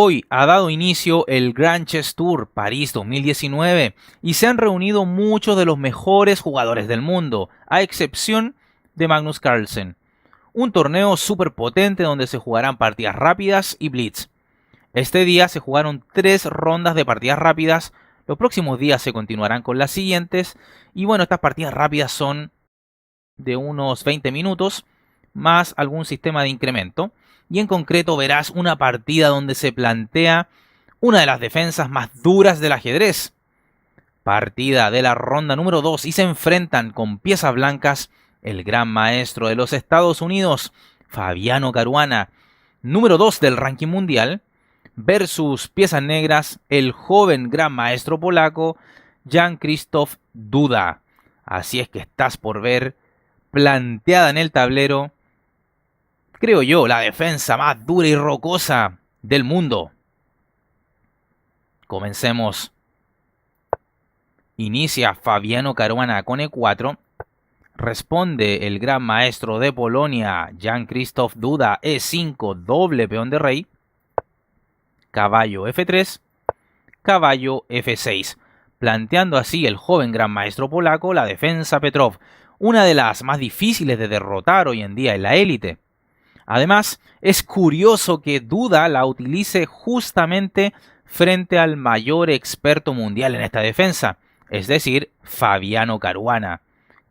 Hoy ha dado inicio el Grand Chess Tour París 2019 y se han reunido muchos de los mejores jugadores del mundo, a excepción de Magnus Carlsen. Un torneo súper potente donde se jugarán partidas rápidas y blitz. Este día se jugaron 3 rondas de partidas rápidas, los próximos días se continuarán con las siguientes y bueno, estas partidas rápidas son de unos 20 minutos más algún sistema de incremento. Y en concreto verás una partida donde se plantea una de las defensas más duras del ajedrez. Partida de la ronda número 2 y se enfrentan con piezas blancas el gran maestro de los Estados Unidos, Fabiano Caruana, número 2 del ranking mundial, versus piezas negras el joven gran maestro polaco, Jan Krzysztof Duda. Así es que estás por ver planteada en el tablero, creo yo, la defensa más dura y rocosa del mundo. Comencemos. Inicia Fabiano Caruana con E4. Responde el gran maestro de Polonia, Jan Krzysztof Duda, E5, doble peón de rey. Caballo F3. Caballo F6. Planteando así el joven gran maestro polaco la defensa Petrov, una de las más difíciles de derrotar hoy en día en la élite. Además, es curioso que Duda la utilice justamente frente al mayor experto mundial en esta defensa, es decir, Fabiano Caruana.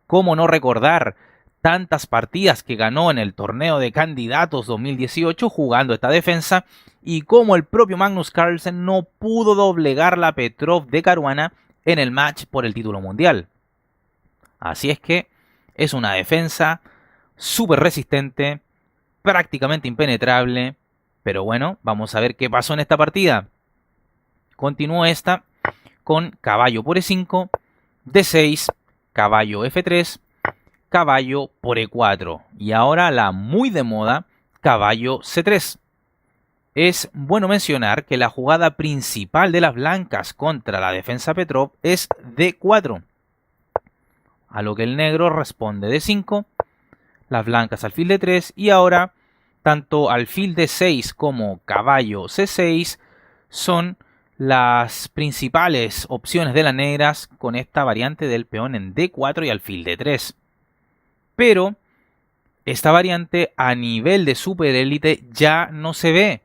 ¿Cómo no recordar tantas partidas que ganó en el torneo de candidatos 2018 jugando esta defensa y cómo el propio Magnus Carlsen no pudo doblegar la Petrov de Caruana en el match por el título mundial? Así es que es una defensa súper resistente, prácticamente impenetrable, pero bueno, vamos a ver qué pasó en esta partida. Continuó esta con caballo por E5, D6, caballo F3, caballo por E4 y ahora la muy de moda caballo C3. Es bueno mencionar que la jugada principal de las blancas contra la defensa Petrov es D4, a lo que el negro responde D5, las blancas alfil D3 y ahora tanto alfil D6 como caballo C6 son las principales opciones de las negras con esta variante del peón en D4 y alfil D3. Pero esta variante a nivel de superélite ya no se ve.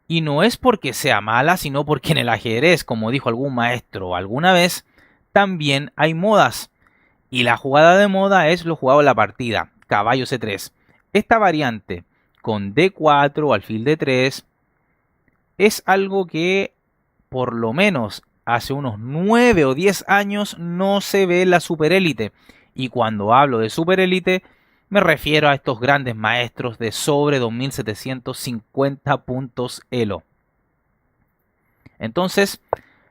Y no es porque sea mala, sino porque en el ajedrez, como dijo algún maestro alguna vez, también hay modas. Y la jugada de moda es lo jugado en la partida, caballo C3. Esta variante con D4 o alfil D3 es algo que por lo menos hace unos 9 o 10 años no se ve en la superélite. Y cuando hablo de superélite me refiero a estos grandes maestros de sobre 2750 puntos elo. Entonces,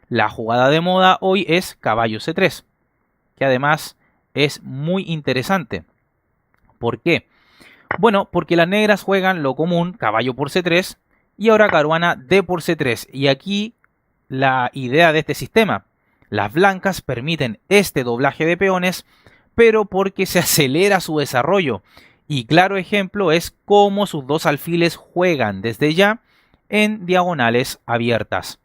la jugada de moda hoy es caballo C3, que además es muy interesante. ¿Por qué? Bueno, porque las negras juegan lo común, caballo por C3, y ahora Caruana D por C3. Y aquí la idea de este sistema. Las blancas permiten este doblaje de peones, pero porque se acelera su desarrollo. Y claro ejemplo es cómo sus dos alfiles juegan desde ya en diagonales abiertas.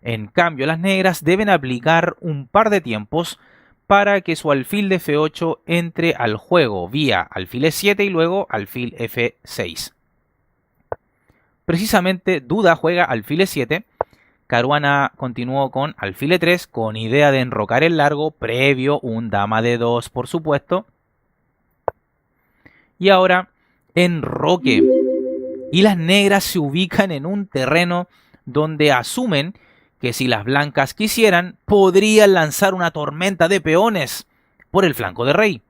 En cambio, las negras deben aplicar un par de tiempos para que su alfil de F8 entre al juego vía alfil E7 y luego alfil F6. Precisamente Duda juega alfil E7, Caruana continuó con alfil E3 con idea de enrocar el largo previo un dama D2 por supuesto. Y ahora enroque. Y las negras se ubican en un terreno donde asumen que si las blancas quisieran, podrían lanzar una tormenta de peones por el flanco de rey.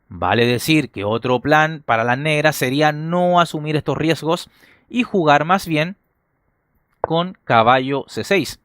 Vale decir que otro plan para las negras sería no asumir estos riesgos y jugar más bien con caballo C6.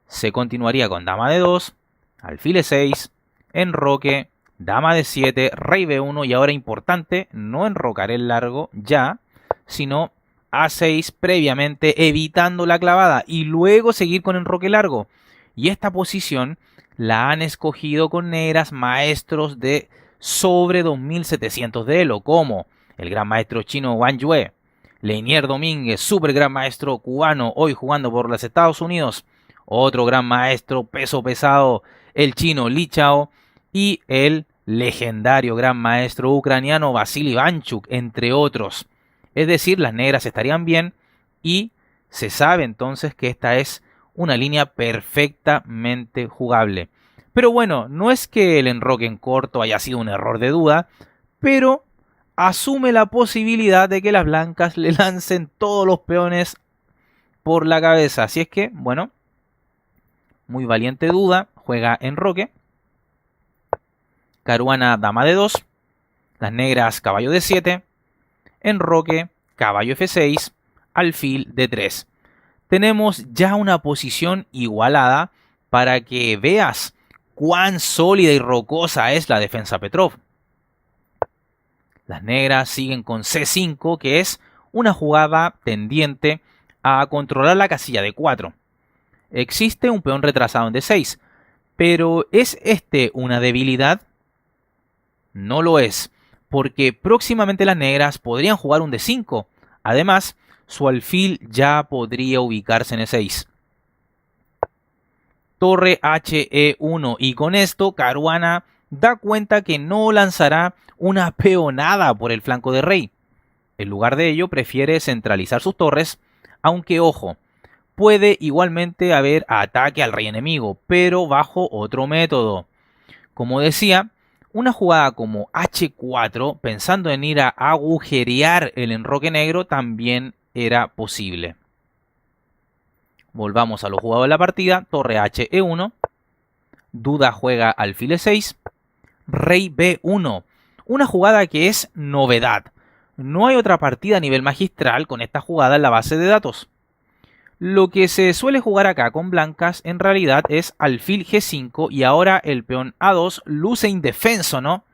Se continuaría con dama D2, alfil E6, enroque, dama D7, rey B1 y ahora importante, no enrocar el largo ya, sino A6 previamente evitando la clavada y luego seguir con enroque largo. Y esta posición la han escogido con negras maestros de sobre 2700 de elo, como el gran maestro chino Wang Yue, Leinier Domínguez, super gran maestro cubano, hoy jugando por los Estados Unidos. Otro gran maestro, peso pesado, el chino Li Chao. Y el legendario gran maestro ucraniano Vasily Ivanchuk, entre otros. Es decir, las negras estarían bien y se sabe entonces que esta es una línea perfectamente jugable. Pero bueno, no es que el enroque en corto haya sido un error de duda, pero asume la posibilidad de que las blancas le lancen todos los peones por la cabeza. Así es que, bueno, muy valiente duda, juega enroque. Caruana dama de 2, las negras caballo de 7, enroque, caballo F6, alfil de 3. Tenemos ya una posición igualada para que veas cuán sólida y rocosa es la defensa Petrov. Las negras siguen con C5, que es una jugada tendiente a controlar la casilla de 4. Existe un peón retrasado en D6, pero ¿es este una debilidad? No lo es, porque próximamente las negras podrían jugar un D5. Además, su alfil ya podría ubicarse en E6. Torre HE1, y con esto Caruana da cuenta que no lanzará una peonada por el flanco de rey. En lugar de ello, prefiere centralizar sus torres, aunque ojo, puede igualmente haber ataque al rey enemigo, pero bajo otro método. Como decía, una jugada como H4, pensando en ir a agujerear el enroque negro, también era posible. Volvamos a lo jugado de la partida. Torre HE1. Duda juega alfil E6. Rey B1. Una jugada que es novedad. No hay otra partida a nivel magistral con esta jugada en la base de datos. Lo que se suele jugar acá con blancas en realidad es alfil G5 y ahora el peón A2 luce indefenso, ¿no?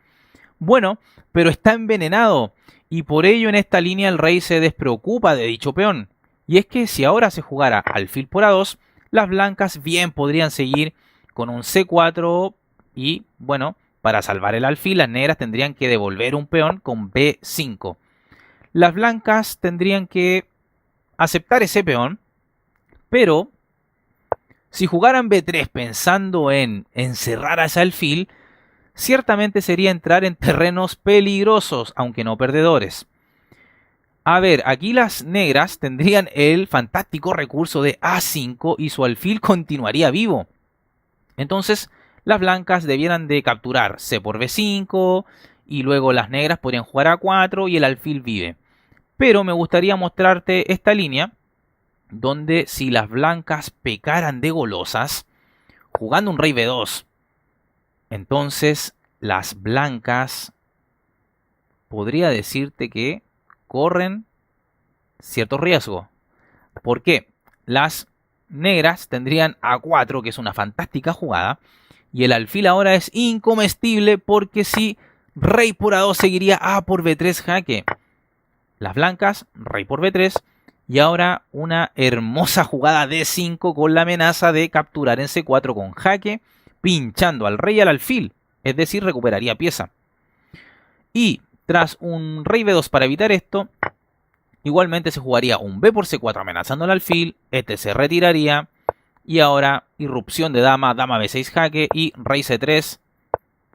Bueno, pero está envenenado y por ello en esta línea el rey se despreocupa de dicho peón. Y es que si ahora se jugara alfil por A2, las blancas bien podrían seguir con un C4 y, bueno, para salvar el alfil las negras tendrían que devolver un peón con B5. Las blancas tendrían que aceptar ese peón, pero si jugaran B3 pensando en encerrar a ese alfil, ciertamente sería entrar en terrenos peligrosos, aunque no perdedores. A ver, aquí las negras tendrían el fantástico recurso de A5 y su alfil continuaría vivo. Entonces, las blancas debieran de capturar C por B5 y luego las negras podrían jugar A4 y el alfil vive. Pero me gustaría mostrarte esta línea donde si las blancas pecaran de golosas, jugando un rey B2, entonces las blancas podría decirte que corren cierto riesgo. ¿Por qué? Las negras tendrían A4, que es una fantástica jugada, y el alfil ahora es incomestible porque si rey por A2 seguiría A por B3 jaque. Las blancas, rey por B3, y ahora una hermosa jugada D5 con la amenaza de capturar en C4 con jaque, pinchando al rey al alfil, es decir, recuperaría pieza. Y tras un rey B2 para evitar esto, igualmente se jugaría un B por C4 amenazando al alfil, este se retiraría, y ahora irrupción de dama, dama B6 jaque y rey C3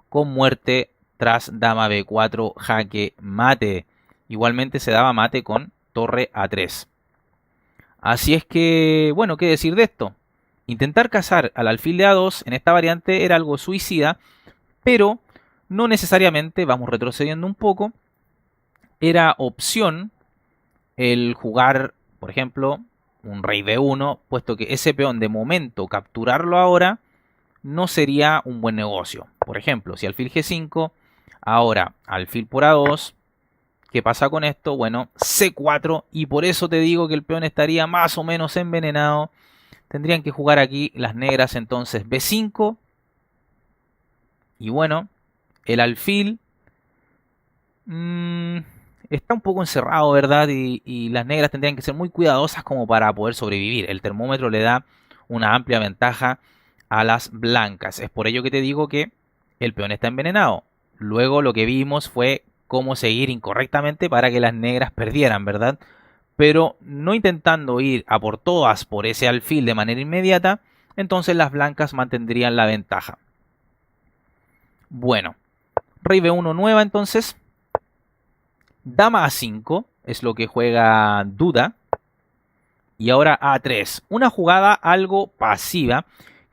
con muerte tras dama B4 jaque mate. Igualmente se daba mate con torre A3. Así es que, bueno, ¿qué decir de esto? Intentar cazar al alfil de A2 en esta variante era algo suicida, pero no necesariamente, vamos retrocediendo un poco, era opción el jugar, por ejemplo, un rey B1, puesto que ese peón de momento capturarlo ahora no sería un buen negocio. Por ejemplo, si alfil G5, ahora alfil por A2, ¿qué pasa con esto? Bueno, C4, y por eso te digo que el peón estaría más o menos envenenado. Tendrían que jugar aquí las negras entonces B5. Y bueno, el alfil está un poco encerrado, ¿verdad? Y las negras tendrían que ser muy cuidadosas como para poder sobrevivir. El termómetro le da una amplia ventaja a las blancas. Es por ello que te digo que el peón está envenenado. Luego lo que vimos fue cómo seguir incorrectamente para que las negras perdieran, ¿verdad? pero no intentando ir a por todas por ese alfil de manera inmediata, entonces las blancas mantendrían la ventaja. Bueno, rey b1 nueva entonces. Dama a5 es lo que juega Duda. Y ahora a3, una jugada algo pasiva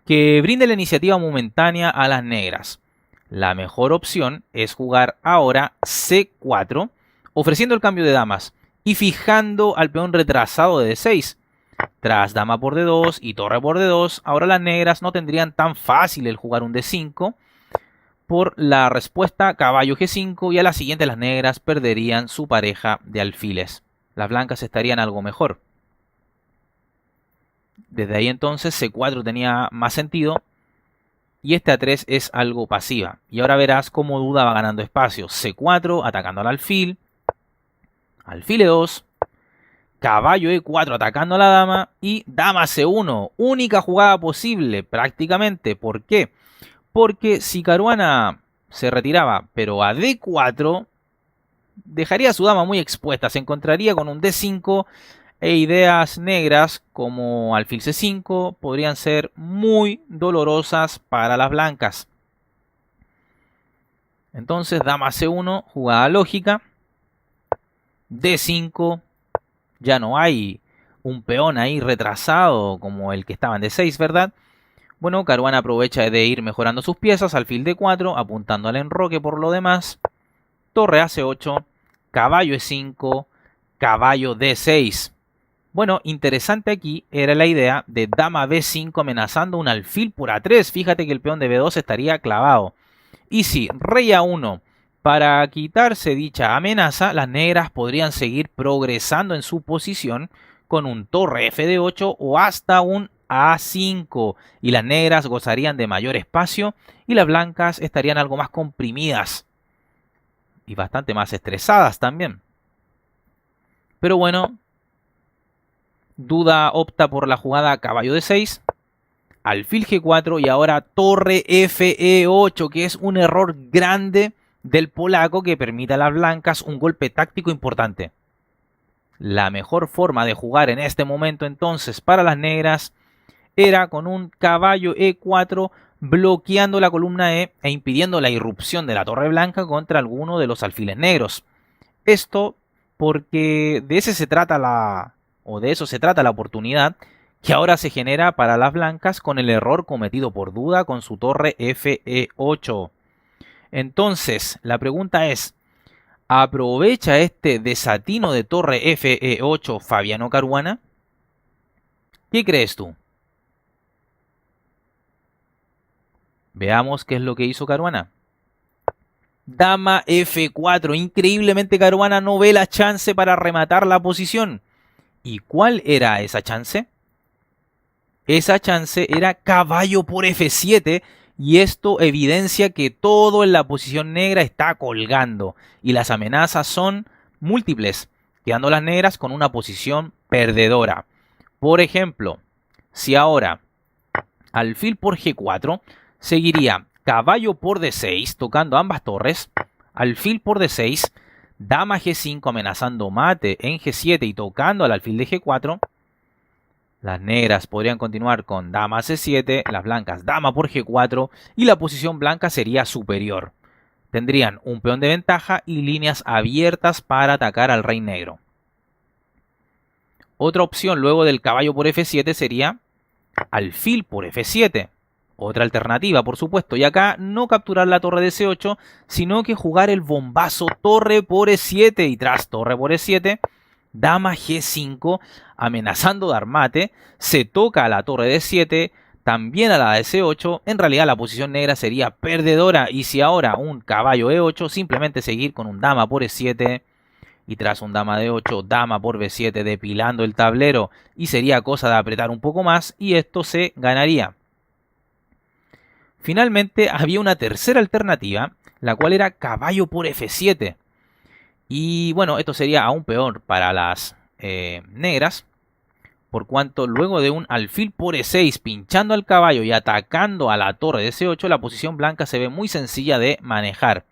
que brinda la iniciativa momentánea a las negras. La mejor opción es jugar ahora c4, ofreciendo el cambio de damas y fijando al peón retrasado de d6. Tras dama por d2 y torre por d2, ahora las negras no tendrían tan fácil el jugar un d5 por la respuesta caballo g5, y a la siguiente las negras perderían su pareja de alfiles. Las blancas estarían algo mejor. Desde ahí entonces c4 tenía más sentido y este a3 es algo pasiva. Y ahora verás cómo Duda va ganando espacio. c4 atacando al alfil, alfil e2, caballo e4 atacando a la dama y dama c1. Única jugada posible prácticamente. ¿Por qué? Porque si Caruana se retiraba pero a d4, dejaría a su dama muy expuesta. Se encontraría con un d5 e ideas negras como alfil c5 podrían ser muy dolorosas para las blancas. Entonces dama c1, jugada lógica. d5, ya no hay un peón ahí retrasado como el que estaba en d6, ¿verdad? Bueno, Caruana aprovecha de ir mejorando sus piezas, alfil d4, apuntando al enroque por lo demás. Torre a c8, caballo e5, caballo d6. Bueno, interesante aquí era la idea de dama b5 amenazando un alfil por a3. Fíjate que el peón de b2 estaría clavado. Y si rey a1, para quitarse dicha amenaza, las negras podrían seguir progresando en su posición con un torre f de 8 o hasta un a5. Y las negras gozarían de mayor espacio y las blancas estarían algo más comprimidas. Y bastante más estresadas también. Pero bueno, Duda opta por la jugada caballo d6, alfil g4 y ahora torre fe8, que es un error grande del polaco que permite a las blancas un golpe táctico importante. La mejor forma de jugar en este momento entonces para las negras era con un caballo e4 bloqueando la columna e impidiendo la irrupción de la torre blanca contra alguno de los alfiles negros. Esto porque de eso se trata la oportunidad que ahora se genera para las blancas con el error cometido por Duda con su torre fe8. Entonces, la pregunta es, ¿aprovecha este desatino de torre fe8 Fabiano Caruana? ¿Qué crees tú? Veamos qué es lo que hizo Caruana. Dama f4. Increíblemente Caruana no ve la chance para rematar la posición. ¿Y cuál era esa chance? Esa chance era caballo por f7 y esto evidencia que todo en la posición negra está colgando y las amenazas son múltiples, quedando las negras con una posición perdedora. Por ejemplo, si ahora alfil por g4 seguiría caballo por d6 tocando ambas torres, alfil por d6, dama g5 amenazando mate en g7 y tocando al alfil de g4, las negras podrían continuar con dama c7, las blancas dama por g4 y la posición blanca sería superior. Tendrían un peón de ventaja y líneas abiertas para atacar al rey negro. Otra opción luego del caballo por f7 sería alfil por f7. Otra alternativa, por supuesto, y acá no capturar la torre de c8, sino que jugar el bombazo torre por e7 y tras torre por e7, dama g5 amenazando dar mate, se toca a la torre de 7, también a la de c8, en realidad la posición negra sería perdedora y si ahora un caballo e8, simplemente seguir con un dama por e7 y tras un dama de 8, dama por b7 depilando el tablero y sería cosa de apretar un poco más y esto se ganaría. Finalmente había una tercera alternativa, la cual era caballo por f7. Y bueno, esto sería aún peor para las negras, por cuanto luego de un alfil por e6 pinchando al caballo y atacando a la torre de c8, la posición blanca se ve muy sencilla de manejar.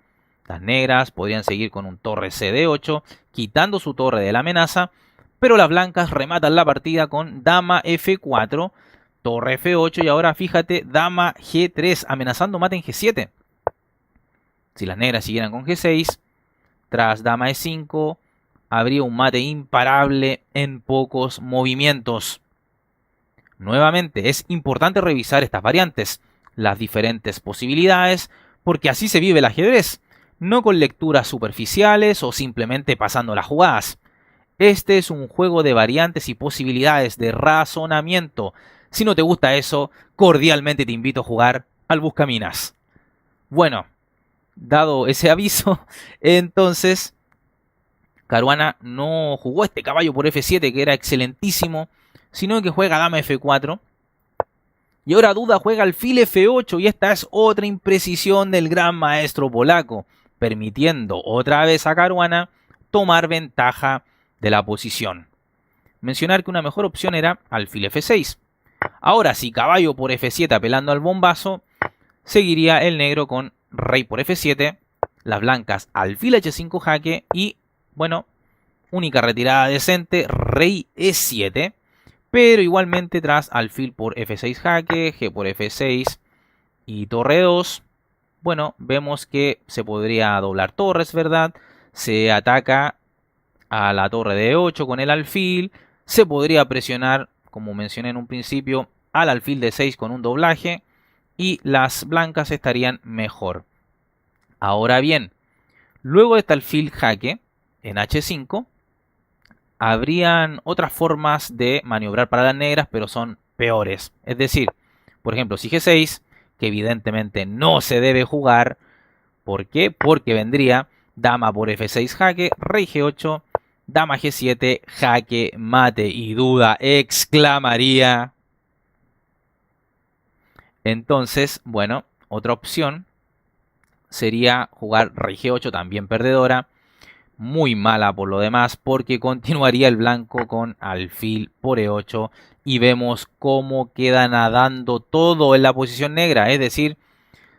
Las negras podrían seguir con un torre c de 8, quitando su torre de la amenaza, pero las blancas rematan la partida con dama F4, torre F8 y ahora fíjate, dama G3, amenazando mate en G7. Si las negras siguieran con G6, tras dama E5, habría un mate imparable en pocos movimientos. Nuevamente, es importante revisar estas variantes, las diferentes posibilidades, porque así se vive el ajedrez, no con lecturas superficiales o simplemente pasando las jugadas. Este es un juego de variantes y posibilidades de razonamiento. Si no te gusta eso, cordialmente te invito a jugar al Buscaminas. Bueno, dado ese aviso, entonces Caruana no jugó este caballo por F7, que era excelentísimo, sino que juega dama F4. Y ahora Duda juega alfil F8 y esta es otra imprecisión del gran maestro polaco, permitiendo otra vez a Caruana tomar ventaja de la posición. Mencionar que una mejor opción era alfil F6. Ahora si caballo por F7 apelando al bombazo, seguiría el negro con rey por F7, las blancas alfil H5 jaque y, bueno, única retirada decente, rey E7. Pero igualmente tras alfil por F6 jaque, G por F6 y torre 2, bueno, vemos que se podría doblar torres, ¿verdad? Se ataca a la torre de 8 con el alfil, se podría presionar, como mencioné en un principio, al alfil de 6 con un doblaje y las blancas estarían mejor. Ahora bien, luego de este alfil jaque en H5, habrían otras formas de maniobrar para las negras, pero son peores. Es decir, por ejemplo, si G6, que evidentemente no se debe jugar. ¿Por qué? Porque vendría dama por F6 jaque, rey G8, dama G7, jaque, mate y Duda exclamaría. Entonces, bueno, otra opción sería jugar rey G8, también perdedora. Muy mala por lo demás, porque continuaría el blanco con alfil por E8 y vemos cómo queda nadando todo en la posición negra. Es decir,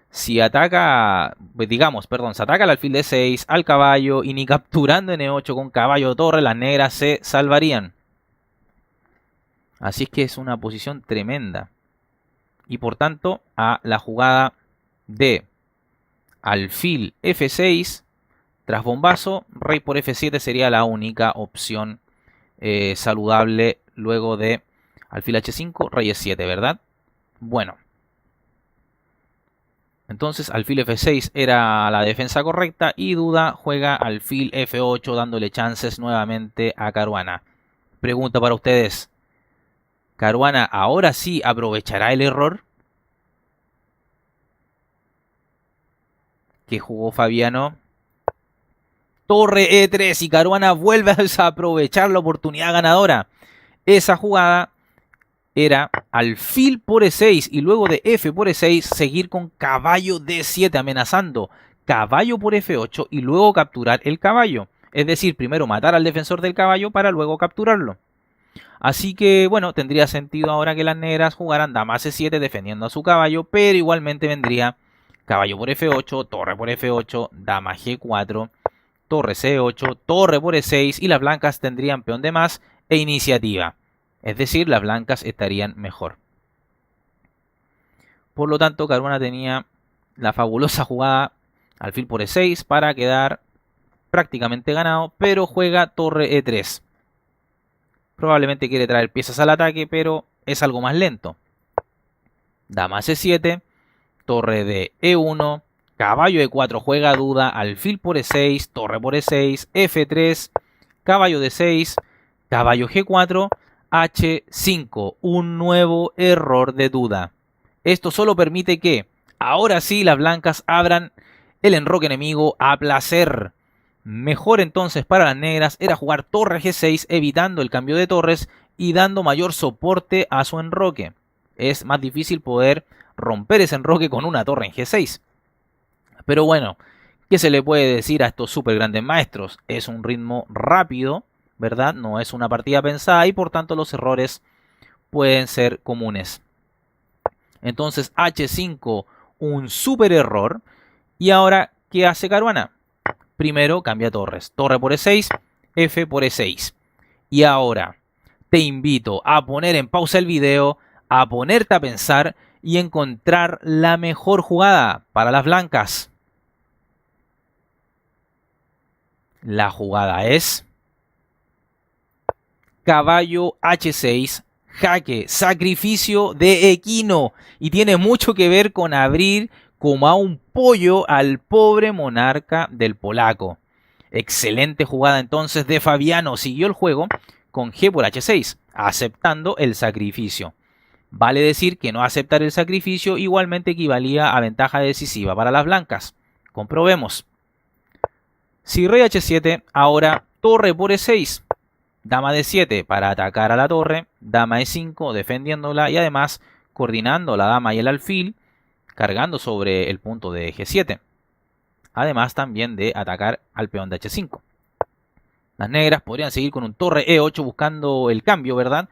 si ataca, se ataca al alfil de 6 al caballo y ni capturando en E8 con caballo torre, las negras se salvarían. Así es que es una posición tremenda. Y por tanto, a la jugada de alfil F6 tras bombazo, rey por F7 sería la única opción saludable luego de alfil H5, rey E7, ¿verdad? Bueno. Entonces alfil F6 era la defensa correcta y Duda juega alfil F8 dándole chances nuevamente a Caruana. Pregunta para ustedes. ¿Caruana ahora sí aprovechará el error que jugó Fabiano? Torre E3 y Caruana vuelve a aprovechar la oportunidad ganadora. Esa jugada era alfil por E6 y luego de F por E6 seguir con caballo D7 amenazando caballo por F8 y luego capturar el caballo. Es decir, primero matar al defensor del caballo para luego capturarlo. Así que, bueno, tendría sentido ahora que las negras jugaran dama C7 defendiendo a su caballo, pero igualmente vendría caballo por F8, torre por F8, dama G4, torre C8, torre por E6 y las blancas tendrían peón de más e iniciativa. Es decir, las blancas estarían mejor. Por lo tanto, Caruana tenía la fabulosa jugada alfil por E6 para quedar prácticamente ganado, pero juega torre E3. Probablemente quiere traer piezas al ataque, pero es algo más lento. Dama C7, torre de E1, caballo E4 juega Duda, alfil por E6, torre por E6, F3, caballo D6, caballo G4, H5, un nuevo error de Duda. Esto solo permite que, ahora sí, las blancas abran el enroque enemigo a placer. Mejor entonces para las negras era jugar torre G6 evitando el cambio de torres y dando mayor soporte a su enroque. Es más difícil poder romper ese enroque con una torre en G6. Pero bueno, ¿qué se le puede decir a estos súper grandes maestros? Es un ritmo rápido, ¿verdad? No es una partida pensada y por tanto los errores pueden ser comunes. Entonces H5, un súper error. Y ahora, ¿qué hace Caruana? Primero cambia torres. Torre por E6, F por E6. Y ahora te invito a poner en pausa el video, a ponerte a pensar y encontrar la mejor jugada para las blancas. La jugada es caballo H6, jaque, sacrificio de equino. Y tiene mucho que ver con abrir como a un pollo al pobre monarca del polaco. Excelente jugada entonces de Fabiano. Siguió el juego con G por H6, aceptando el sacrificio. Vale decir que no aceptar el sacrificio igualmente equivalía a ventaja decisiva para las blancas. Comprobemos. Si rey H7, ahora torre por E6. Dama D7 para atacar a la torre, dama E5 defendiéndola y además coordinando la dama y el alfil, cargando sobre el punto de G7. Además también de atacar al peón de H5. Las negras podrían seguir con un torre E8 buscando el cambio, ¿verdad?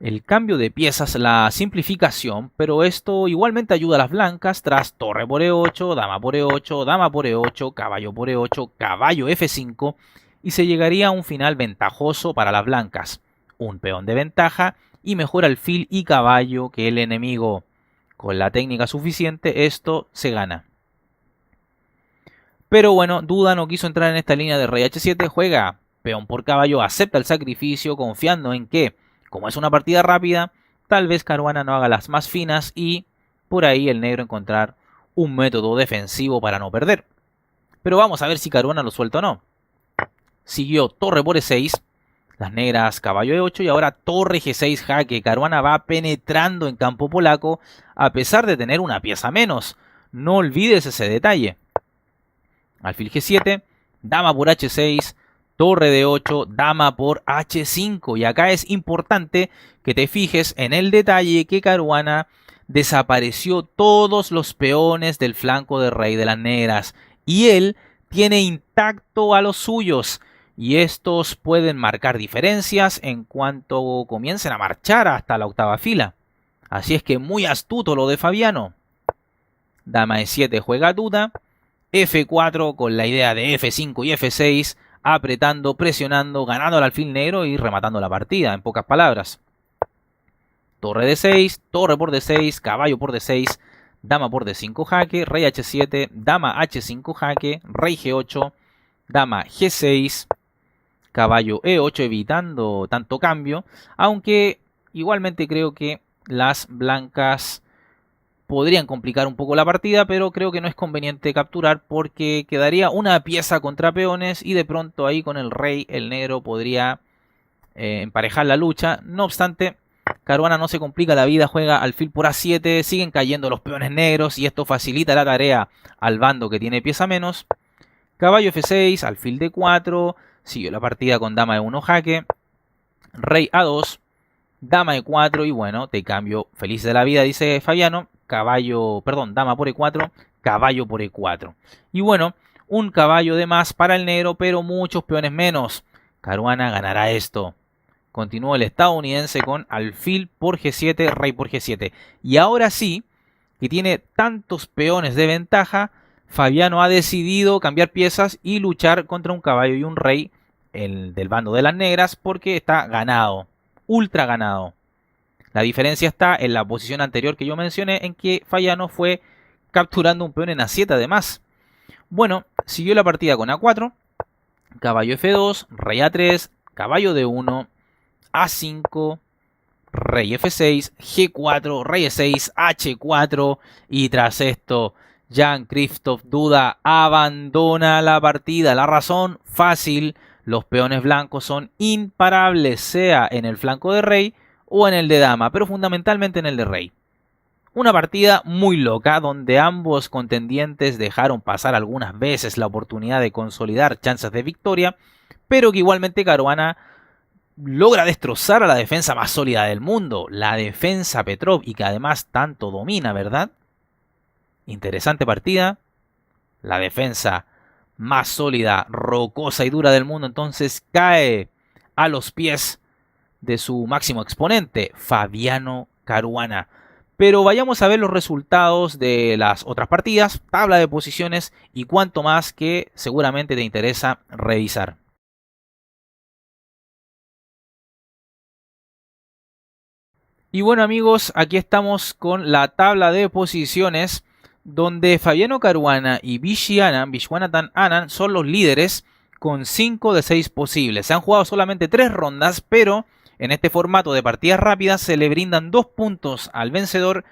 El cambio de piezas, la simplificación, pero esto igualmente ayuda a las blancas tras torre por E8, dama por E8, dama por E8, caballo por E8, caballo F5 y se llegaría a un final ventajoso para las blancas. Un peón de ventaja y mejor alfil y caballo que el enemigo. Con la técnica suficiente esto se gana. Pero bueno, Duda no quiso entrar en esta línea de rey H7, juega peón por caballo, acepta el sacrificio confiando en que, como es una partida rápida, tal vez Caruana no haga las más finas y por ahí el negro encontrar un método defensivo para no perder. Pero vamos a ver si Caruana lo suelta o no. Siguió torre por E6, las negras caballo E8 y ahora torre G6 jaque. Caruana va penetrando en campo polaco a pesar de tener una pieza menos. No olvides ese detalle. Alfil G7, dama por H6, torre D8, dama por H5. Y acá es importante que te fijes en el detalle que Caruana desapareció todos los peones del flanco de rey de las negras. Y él tiene intacto a los suyos. Y estos pueden marcar diferencias en cuanto comiencen a marchar hasta la octava fila. Así es que muy astuto lo de Fabiano. Dama E7 juega Duda. F4 con la idea de F5 y F6, apretando, presionando, ganando al alfil negro y rematando la partida, en pocas palabras. Torre D6, torre por D6, caballo por D6, dama por D5 jaque, rey H7, dama H5 jaque, rey G8, dama G6, caballo E8 evitando tanto cambio, aunque igualmente creo que las blancas podrían complicar un poco la partida, pero creo que no es conveniente capturar porque quedaría una pieza contra peones y de pronto ahí con el rey el negro podría emparejar la lucha. No obstante, Caruana no se complica la vida, juega alfil por A7, siguen cayendo los peones negros y esto facilita la tarea al bando que tiene pieza menos. Caballo F6, alfil D4, siguió la partida con dama E1 jaque, rey A2, dama E4 y bueno, te cambio feliz de la vida, dice Fabiano. Dama por E4, caballo por E4. Y bueno, un caballo de más para el negro, pero muchos peones menos. Caruana ganará esto. Continúa el estadounidense con alfil por G7, rey por G7. Y ahora sí, que tiene tantos peones de ventaja, Fabiano ha decidido cambiar piezas y luchar contra un caballo y un rey del bando de las negras porque está ganado, ultra ganado. La diferencia está en la posición anterior que yo mencioné, en que Fabiano fue capturando un peón en A7 además. Bueno, siguió la partida con A4, caballo F2, rey A3, caballo D1, A5, rey F6, G4, rey E6, H4 y tras esto Jan-Krzysztof Duda abandona la partida. La razón fácil, los peones blancos son imparables, sea en el flanco de rey o en el de dama, pero fundamentalmente en el de rey. Una partida muy loca donde ambos contendientes dejaron pasar algunas veces la oportunidad de consolidar chances de victoria, pero que igualmente Caruana logra destrozar a la defensa más sólida del mundo, la defensa Petrov, y que además tanto domina, ¿verdad? Interesante partida. La defensa más sólida, rocosa y dura del mundo entonces cae a los pies de su máximo exponente, Fabiano Caruana. Pero vayamos a ver los resultados de las otras partidas, tabla de posiciones y cuanto más que seguramente te interesa revisar. Y bueno amigos, aquí estamos con la tabla de posiciones donde Fabiano Caruana y Viswanathan Anand son los líderes con 5 de 6 posibles. Se han jugado solamente 3 rondas, pero en este formato de partidas rápidas se le brindan 2 puntos al vencedor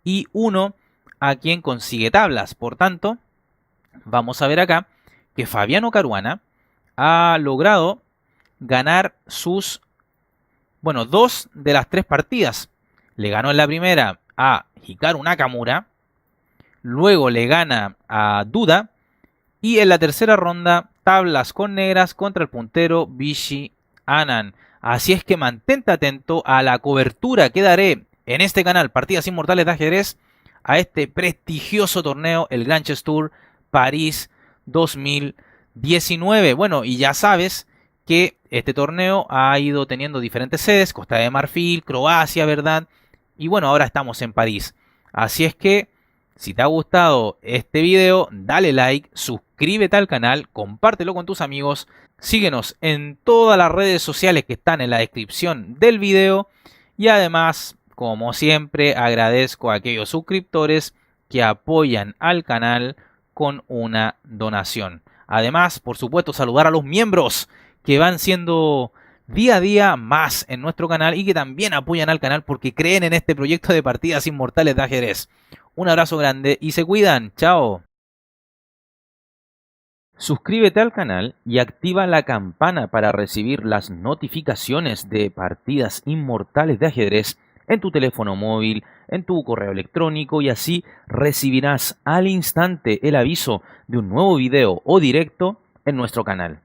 y 1 a quien consigue tablas. Por tanto, vamos a ver acá que Fabiano Caruana ha logrado ganar sus, bueno, 2 de las 3 partidas. Le ganó en la primera a Hikaru Nakamura, luego le gana a Duda y en la tercera ronda tablas con negras contra el puntero Vishy Anand. Así es que mantente atento a la cobertura que daré en este canal Partidas Inmortales de Ajedrez a este prestigioso torneo, el Grand Chess Tour París 2019. Bueno, y ya sabes que este torneo ha ido teniendo diferentes sedes, Costa de Marfil, Croacia, ¿verdad? Y bueno, ahora estamos en París. Así es que, si te ha gustado este video, dale like, suscríbete al canal, compártelo con tus amigos, síguenos en todas las redes sociales que están en la descripción del video y además, como siempre, agradezco a aquellos suscriptores que apoyan al canal con una donación. Además, por supuesto, saludar a los miembros que van siendo día a día más en nuestro canal y que también apoyan al canal porque creen en este proyecto de Partidas Inmortales de Ajedrez. Un abrazo grande y se cuidan. Chao. Suscríbete al canal y activa la campana para recibir las notificaciones de Partidas Inmortales de Ajedrez en tu teléfono móvil, en tu correo electrónico y así recibirás al instante el aviso de un nuevo video o directo en nuestro canal.